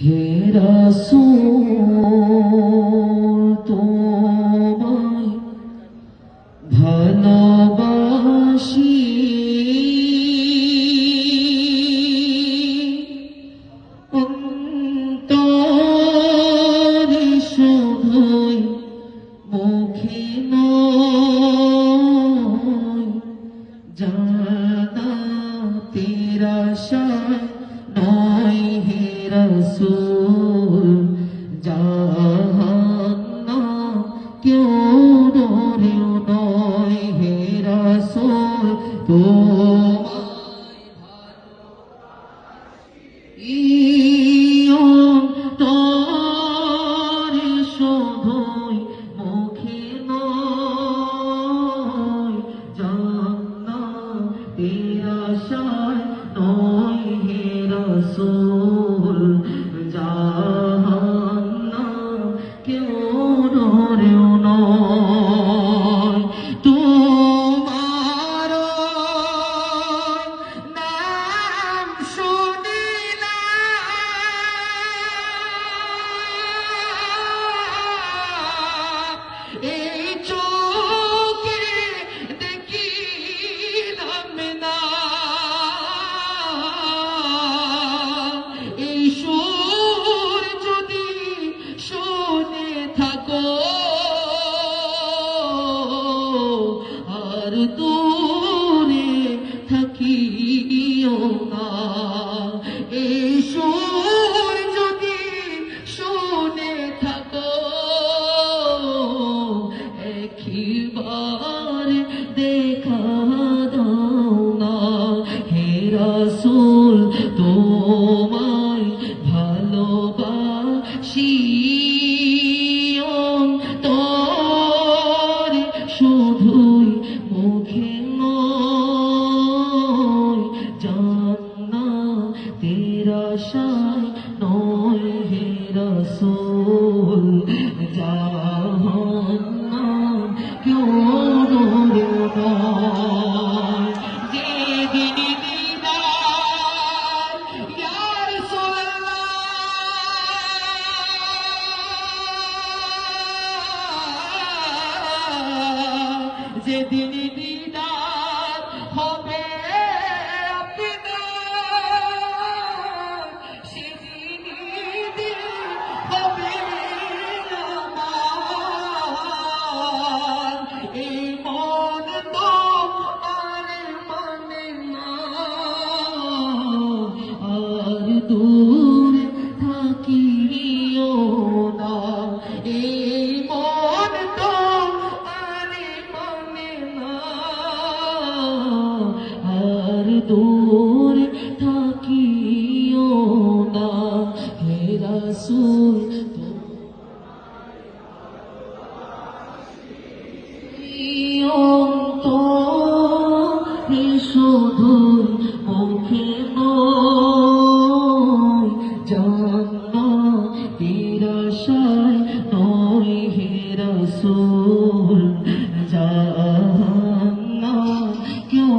হে রাসূল তোমায় ভালোবাসি, অন্তরে শুধুই মুখে নয়, জান্নাতের আশায় নয় হে রাসূল, জাহান্নাম কেউ ডরেও নয় হে রাসূল তোমায় ভালোবাসি, অন্তরে শুধুই মুখে নয়, জান্নাতের আশায় নয় হে রাসূল, জাহান্নাম কেউ ডরেও নয়। তোমার নাম শুনিলাম, এই চোখে দেখিলাম না, এই সুর যদি শুনে থাকো আর দূরে থাকিও না, এই সুর যদি শুনে থাকো একবার দেখা দাও না হে রাসূল তোমায় ভালোবাসি, অন্তরে শুধুই মুখে নয়, জান্নাতের আশায় নয় হে রাসূল, জাহান্নাম কেউ ডরেও নয়। যেদিন দিদার ইয়া রাসূলুল্লাহ, যেদিন দিদার হবে আপনার, সেদিনই দিন হবে আমার, এই মন তো আর মানে না, আর দূরে থাকিও না, এই মন তো আর মানে না, আর দূরে থাকিও না হে রাসূল অন্তরে শুধুই মুখে নয়, জান্নাতের আশায় নয় হে রাসূল, জাহান্নাম কেউ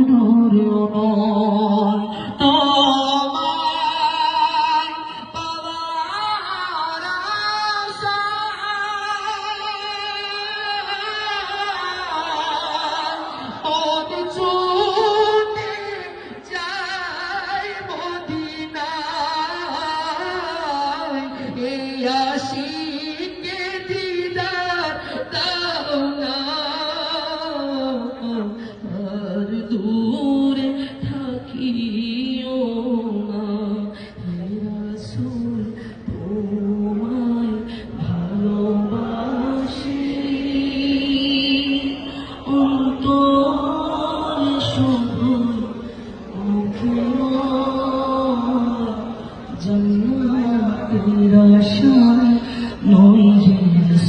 ডরেও নয়। তোমায় পাওয়ার আশায় মন ছুটে যায় মদিনায়, এই আশিকে দিদার দাও না, আর দূরে থাকিও না হে রাসূল তোমায় ভালোবাসি, অন্তরে শুধুই মুখে নয়, জান্নাতের আশায় নয় হে রাসূল।